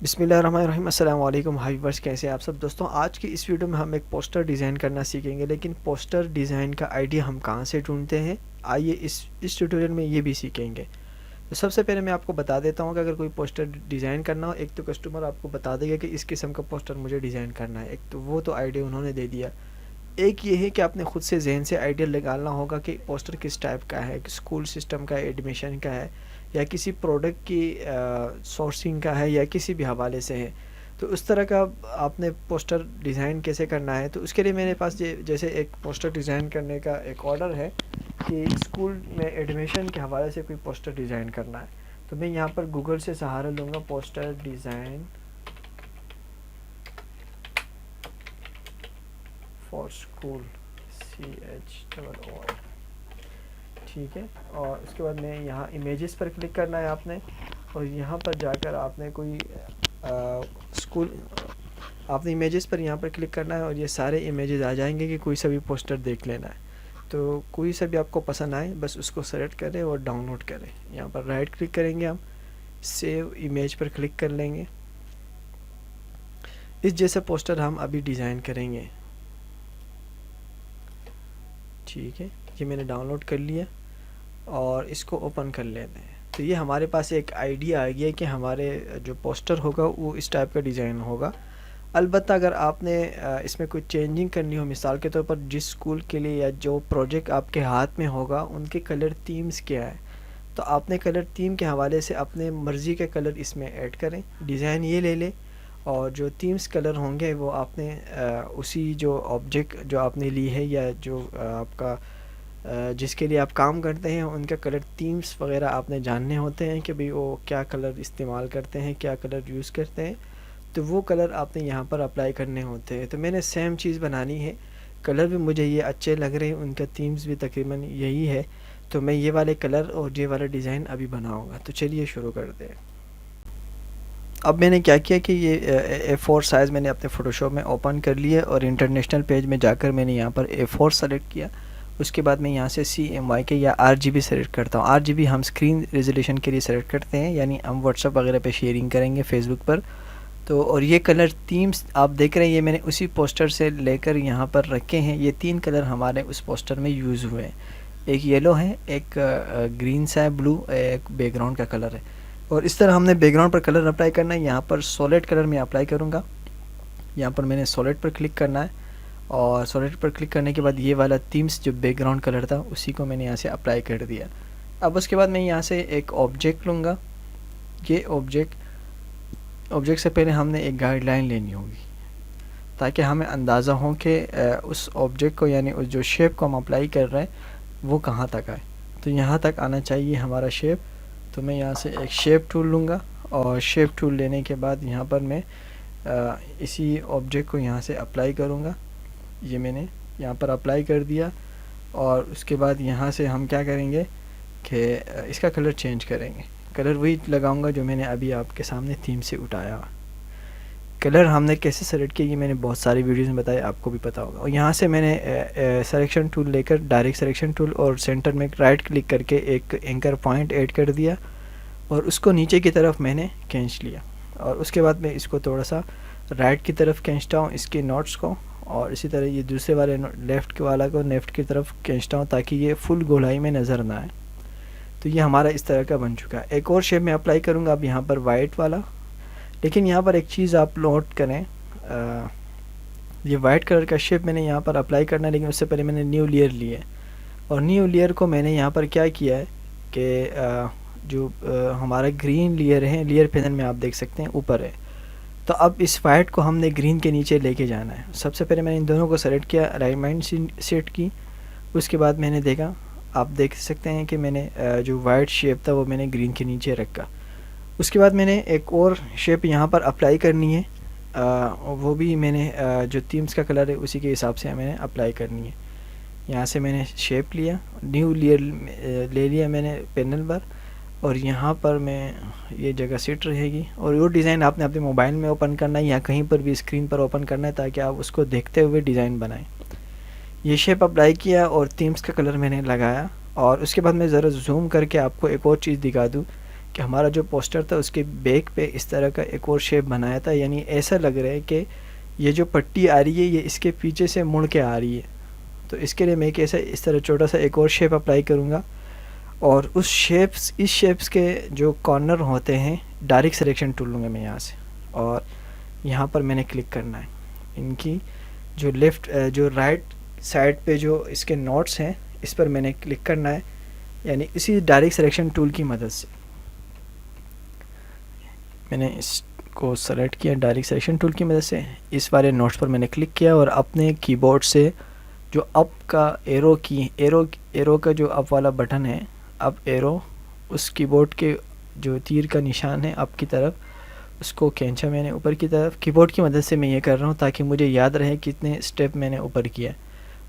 बिस्मिल्लाहिर्रहमानिर्रहीम। अस्सलाम वालेकुम हाय व्यूअर्स, कैसे हैं आप सब दोस्तों। आज की इस वीडियो में हम एक पोस्टर डिज़ाइन करना सीखेंगे, लेकिन पोस्टर डिज़ाइन का आइडिया हम कहाँ से ढूंढते हैं, आइए इस ट्यूटोरियल में ये भी सीखेंगे। तो सबसे पहले मैं आपको बता देता हूँ कि अगर कोई पोस्टर डिज़ाइन करना हो, एक तो कस्टमर आपको बता देगा कि इस किस्म का पोस्टर मुझे डिज़ाइन करना है, एक तो वो तो आइडिया उन्होंने दे दिया। एक ये है कि आपने खुद से जहन से आइडिया निकालना होगा कि पोस्टर किस टाइप का है, कि स्कूल सिस्टम का है, एडमिशन का है, या किसी प्रोडक्ट की सोर्सिंग का है, या किसी भी हवाले से है। तो उस तरह का आपने पोस्टर डिज़ाइन कैसे करना है, तो उसके लिए मेरे पास जैसे एक पोस्टर डिज़ाइन करने का एक ऑर्डर है कि स्कूल में एडमिशन के हवाले से कोई पोस्टर डिज़ाइन करना है। तो मैं यहाँ पर गूगल से सहारा लूँगा, poster design for school, CHOO, ठीक है। और उसके बाद मैं यहाँ इमेजेस पर क्लिक करना है आपने, और यहाँ पर जाकर आपने कोई स्कूल, आपने इमेजेस पर यहाँ पर क्लिक करना है और ये सारे इमेजेस आ जाएंगे कि कोई सा भी पोस्टर देख लेना है। तो कोई सा भी आपको पसंद आए बस उसको सेलेक्ट करें और डाउनलोड करें। यहाँ पर राइट क्लिक करेंगे, हम सेव इमेज पर क्लिक कर लेंगे। इस जैसे पोस्टर हम अभी डिज़ाइन करेंगे, ठीक है। ये मैंने डाउनलोड कर लिया और इसको ओपन कर लेते हैं। तो ये हमारे पास एक आइडिया आ गया कि हमारे जो पोस्टर होगा वो इस टाइप का डिज़ाइन होगा। अलबत्ता अगर आपने इसमें कोई चेंजिंग करनी हो, मिसाल के तौर पर जिस स्कूल के लिए या जो प्रोजेक्ट आपके हाथ में होगा उनके कलर थीम्स क्या है, तो आपने कलर थीम के हवाले से अपने मर्ज़ी के कलर इसमें ऐड करें। डिज़ाइन ये ले लें और जो थीम्स कलर होंगे वो आपने उसी जो ऑब्जेक्ट जो आपने ली है या जो आपका जिसके लिए आप काम करते हैं उनका कलर थीम्स वगैरह आपने जानने होते हैं कि भाई वो क्या कलर इस्तेमाल करते हैं, क्या कलर यूज़ करते हैं। तो वो कलर आपने यहाँ पर अप्लाई करने होते हैं। तो मैंने सेम चीज़ बनानी है, कलर भी मुझे ये अच्छे लग रहे हैं, उनका थीम्स भी तकरीबन यही है। तो मैं ये वाले कलर और ये वाला डिज़ाइन अभी बनाऊँगा। तो चलिए शुरू करते हैं। अब मैंने क्या किया कि ये A4 साइज़ मैंने अपने फ़ोटोशॉप में ओपन कर लिया और इंटरनेशनल पेज में जाकर मैंने यहाँ पर A4 सेलेक्ट किया। उसके बाद मैं यहाँ से CMYK या RGB सेलेक्ट करता हूँ। RGB हम स्क्रीन रेजोल्यूशन के लिए सेलेक्ट करते हैं, यानी हम व्हाट्सअप वगैरह पे शेयरिंग करेंगे फेसबुक पर। तो और ये कलर थीम्स आप देख रहे हैं, ये मैंने उसी पोस्टर से लेकर यहाँ पर रखे हैं। ये 3 कलर हमारे उस पोस्टर में यूज़ हुए हैं। एक येलो है, एक ग्रीन सा है, ब्लू, एक बैकग्राउंड का कलर है। और इस तरह हमने बैकग्राउंड पर कलर अप्लाई करना है। यहाँ पर सॉलिड कलर में अप्लाई करूँगा। यहाँ पर मैंने सॉलिड पर क्लिक करना है और सॉलिड पर क्लिक करने के बाद ये वाला थीम्स जो बैकग्राउंड कलर था उसी को मैंने यहाँ से अप्लाई कर दिया। अब उसके बाद मैं यहाँ से एक ऑब्जेक्ट लूँगा। ये ऑब्जेक्ट से पहले हमने एक गाइडलाइन लेनी होगी ताकि हमें अंदाज़ा हो कि उस ऑब्जेक्ट को, यानी उस जो शेप को हम अप्लाई कर रहे हैं वो कहाँ तक आए। तो यहाँ तक आना चाहिए हमारा शेप। तो मैं यहाँ से एक शेप टूल लूँगा और शेप टूल लेने के बाद यहाँ पर मैं इसी ऑब्जेक्ट को यहाँ से अप्लाई करूँगा। ये मैंने यहाँ पर अप्लाई कर दिया और उसके बाद यहाँ से हम क्या करेंगे कि इसका कलर चेंज करेंगे। कलर वही लगाऊंगा जो मैंने अभी आपके सामने थीम से उठाया। कलर हमने कैसे सेलेक्ट किया ये मैंने बहुत सारी वीडियोस में बताया, आपको भी पता होगा। और यहाँ से मैंने सिलेक्शन टूल लेकर डायरेक्ट सिलेक्शन टूल और सेंटर में राइट क्लिक करके एक एंकर पॉइंट ऐड कर दिया और उसको नीचे की तरफ मैंने खींच लिया। और उसके बाद मैं इसको थोड़ा सा राइट की तरफ खींचता हूँ इसके नोट्स को, और इसी तरह ये दूसरे वाले लेफ़्ट के वाला को लेफ़्ट की तरफ खींचता हूँ ताकि ये फुल गोलाई में नज़र ना आए। तो ये हमारा इस तरह का बन चुका है। एक और शेप में अप्लाई करूँगा अब यहाँ पर वाइट वाला। लेकिन यहाँ पर एक चीज़ आप नोट करें, ये वाइट कलर का शेप मैंने यहाँ पर अप्लाई करना है, लेकिन उससे पहले मैंने न्यू लेयर लिया है। और न्यू लेयर को मैंने यहाँ पर क्या किया है कि जो हमारा ग्रीन लेयर है, लेयर पैनल में आप देख सकते हैं ऊपर है। तो अब इस वाइट को हमने ग्रीन के नीचे लेके जाना है। सबसे पहले मैंने इन दोनों को सेलेक्ट किया, अलाइनमेंट सेट की। उसके बाद मैंने देखा, आप देख सकते हैं कि मैंने जो वाइट शेप था वो मैंने ग्रीन के नीचे रखा। उसके बाद मैंने एक और शेप यहाँ पर अप्लाई करनी है, वो भी मैंने जो थीम्स का कलर है उसी के हिसाब से मैंने अप्लाई करनी है। यहाँ से मैंने शेप लिया, न्यू लेयर ले लिया मैंने पैनल पर, और यहाँ पर मैं ये जगह सेट रहेगी। और वो डिज़ाइन आपने अपने मोबाइल में ओपन करना है या कहीं पर भी स्क्रीन पर ओपन करना है ताकि आप उसको देखते हुए डिज़ाइन बनाएं। ये शेप अप्लाई किया और थीम्स का कलर मैंने लगाया। और उसके बाद मैं ज़रा जूम करके आपको एक और चीज़ दिखा दूँ कि हमारा जो पोस्टर था उसके बैक पे इस तरह का एक और शेप बनाया था, यानी ऐसा लग रहा है कि ये जो पट्टी आ रही है ये इसके पीछे से मुड़ के आ रही है। तो इसके लिए मैं कैसे इस तरह छोटा सा एक और शेप अप्लाई करूँगा, और उस इस शेप्स के जो कॉर्नर होते हैं डायरेक्ट सिलेक्शन टूल लूँगा मैं यहाँ से, और यहाँ पर मैंने क्लिक करना है। इनकी जो जो राइट साइड पे जो इसके नोट्स हैं इस पर मैंने क्लिक करना है, यानी इसी डायरेक्ट सिलेक्शन टूल की मदद से मैंने इसको सेलेक्ट किया। डायरेक्ट सिलेक्शन टूल की मदद से इस वाले नोट्स पर मैंने क्लिक किया और अपने कीबोर्ड से जो अप का एरो का जो अप वाला बटन है, अप एरो, उस कीबोर्ड के जो तीर का निशान है अप की तरफ, उसको खींचा मैंने ऊपर की तरफ। कीबोर्ड की मदद से मैं ये कर रहा हूँ ताकि मुझे याद रहे कितने स्टेप मैंने ऊपर किया,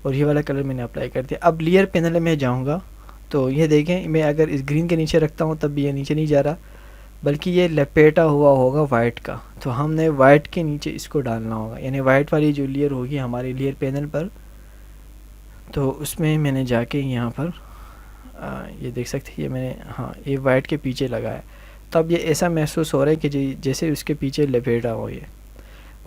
और ये वाला कलर मैंने अप्लाई कर दिया। अब लेयर पैनल में जाऊँगा तो ये देखें, मैं अगर इस ग्रीन के नीचे रखता हूँ तब भी ये नीचे नहीं जा रहा, बल्कि ये लपेटा हुआ होगा वाइट का। तो हमने वाइट के नीचे इसको डालना होगा, यानी वाइट वाली जो लेयर होगी हमारी लेयर पैनल पर, तो उसमें मैंने जाके यहाँ पर ये देख सकते हैं, ये मैंने, हाँ, ये वाइट के पीछे लगाया। तब ये ऐसा महसूस हो रहा है कि जैसे उसके पीछे लपेटा हो ये।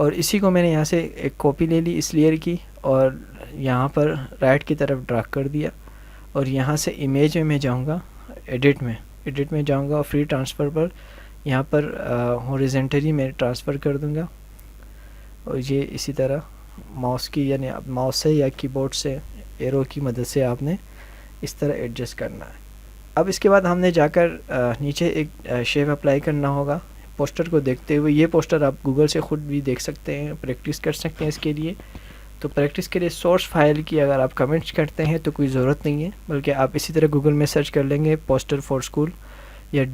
और इसी को मैंने यहाँ से एक कॉपी ले ली इस लेयर की, और यहाँ पर राइट की तरफ ड्रैग कर दिया, और यहाँ से इमेज में मैं जाऊँगा, एडिट में जाऊँगा, और फ्री ट्रांसफ़र पर यहाँ पर हॉरिज़ॉन्टली मैं ट्रांसफ़र कर दूँगा। और ये इसी तरह माउस की, यानी माउस से या कीबोर्ड से एरो की मदद से आपने इस तरह एडजस्ट करना है। अब इसके बाद हमने जाकर नीचे एक शेप अप्लाई करना होगा पोस्टर को देखते हुए। ये पोस्टर आप गूगल से ख़ुद भी देख सकते हैं, प्रैक्टिस कर सकते हैं इसके लिए। तो प्रैक्टिस के लिए सोर्स फाइल की अगर आप कमेंट्स करते हैं तो कोई ज़रूरत नहीं है, बल्कि आप इसी तरह गूगल में सर्च कर लेंगे पोस्टर फॉर स्कूल या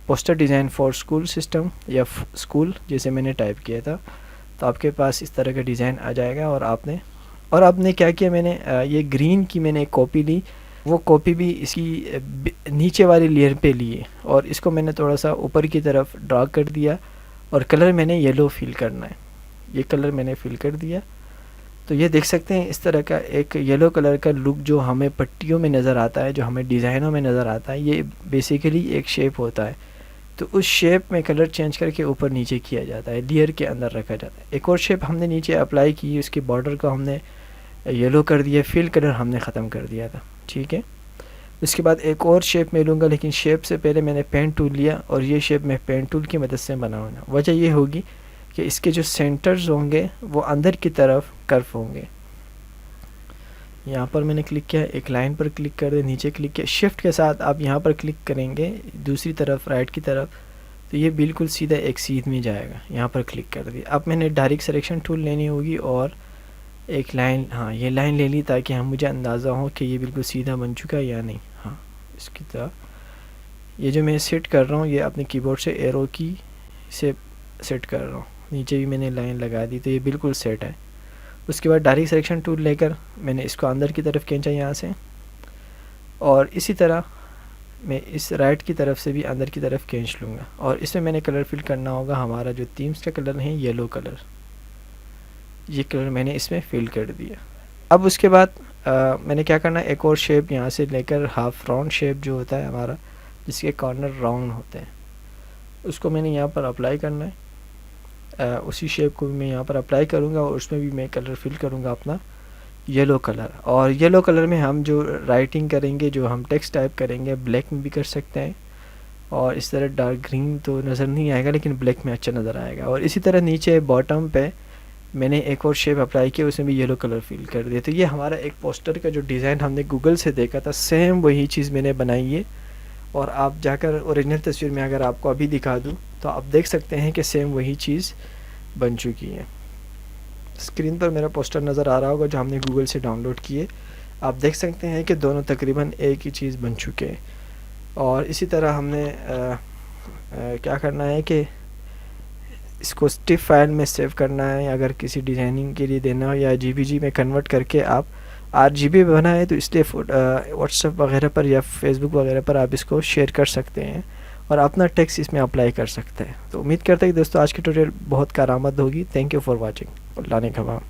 poster design for school system या स्कूल, जैसे मैंने टाइप किया था, तो आपके पास इस तरह का डिज़ाइन आ जाएगा। और आपने क्या किया, मैंने ये ग्रीन की मैंने एक कॉपी ली, वो कॉपी भी इसकी नीचे वाली लेयर पे लिए, और इसको मैंने थोड़ा सा ऊपर की तरफ ड्रा कर दिया, और कलर मैंने येलो फिल करना है। ये कलर मैंने फिल कर दिया, तो ये देख सकते हैं इस तरह का एक येलो कलर का लुक जो हमें पट्टियों में नज़र आता है, जो हमें डिज़ाइनों में नज़र आता है। ये बेसिकली एक शेप होता है, तो उस शेप में कलर चेंज करके ऊपर नीचे किया जाता है, लेयर के अंदर रखा जाता है। एक और शेप हमने नीचे अप्लाई की, उसकी बॉर्डर को हमने येलो कर दिया, फिल कलर हमने ख़त्म कर दिया था, ठीक है। उसके बाद एक और शेप मैं लूँगा, लेकिन शेप से पहले मैंने पेन टूल लिया, और ये शेप मैं पेन टूल की मदद से बनाऊँगा। वजह ये होगी कि इसके जो सेंटर्स होंगे वो अंदर की तरफ कर्व होंगे। यहाँ पर मैंने क्लिक किया, एक लाइन पर क्लिक कर दे, नीचे क्लिक किया, शिफ्ट के साथ आप यहाँ पर क्लिक करेंगे दूसरी तरफ, राइट की तरफ, तो ये बिल्कुल सीधा एक सीध में जाएगा। यहाँ पर क्लिक कर दिया। अब मैंने डायरेक्ट सिलेक्शन टूल लेनी होगी और एक लाइन, हाँ, ये लाइन ले ली ताकि हम मुझे अंदाज़ा हो कि ये बिल्कुल सीधा बन चुका है या नहीं। हाँ, इसकी तरह ये जो मैं सेट कर रहा हूँ, ये अपने कीबोर्ड से एरो की से सेट कर रहा हूँ। नीचे भी मैंने लाइन लगा दी, तो ये बिल्कुल सेट है। उसके बाद डायरेक्ट सिलेक्शन टूल लेकर मैंने इसको अंदर की तरफ खींचा यहाँ से, और इसी तरह मैं इस राइट की तरफ से भी अंदर की तरफ खींच लूँगा। और इसमें मैंने कलर फिल करना होगा, हमारा जो थीम्स का कलर है येलो कलर, ये कलर मैंने इसमें फिल कर दिया। अब उसके बाद मैंने क्या करना है, एक और शेप यहाँ से लेकर हाफ राउंड शेप जो होता है हमारा, जिसके कॉर्नर राउंड होते हैं, उसको मैंने यहाँ पर अप्लाई करना है। उसी शेप को भी मैं यहाँ पर अप्लाई करूँगा, और उसमें भी मैं कलर फिल करूँगा अपना येलो कलर। और येलो कलर में हम जो राइटिंग करेंगे, जो हम टेक्स्ट टाइप करेंगे, ब्लैक में भी कर सकते हैं, और इस तरह डार्क ग्रीन तो नज़र नहीं आएगा, लेकिन ब्लैक में अच्छा नज़र आएगा। और इसी तरह नीचे बॉटम पे मैंने एक और शेप अप्लाई किया, उसमें भी येलो कलर फिल कर दिया। तो ये हमारा एक पोस्टर का जो डिज़ाइन हमने गूगल से देखा था, सेम वही चीज़ मैंने बनाई है। और आप जाकर ओरिजिनल तस्वीर में अगर आपको अभी दिखा दूँ तो आप देख सकते हैं कि सेम वही चीज़ बन चुकी है। स्क्रीन पर मेरा पोस्टर नज़र आ रहा होगा जो हमने गूगल से डाउनलोड किए। आप देख सकते हैं कि दोनों तकरीबन एक ही चीज़ बन चुके हैं। और इसी तरह हमने क्या करना है कि इसको स्टिफ फाइल में सेव करना है, अगर किसी डिज़ाइनिंग के लिए देना हो, या जेपीजी में कन्वर्ट करके आप आरजीबी बनाए, तो इसलिए व्हाट्सएप वगैरह पर या फेसबुक वगैरह पर आप इसको शेयर कर सकते हैं और अपना टेक्स्ट इसमें अप्लाई कर सकते हैं। तो उम्मीद करते हैं कि दोस्तों आज की ट्यूटोरियल बहुत कारआमद होगी। Thank you for watching. Allah ने खमा।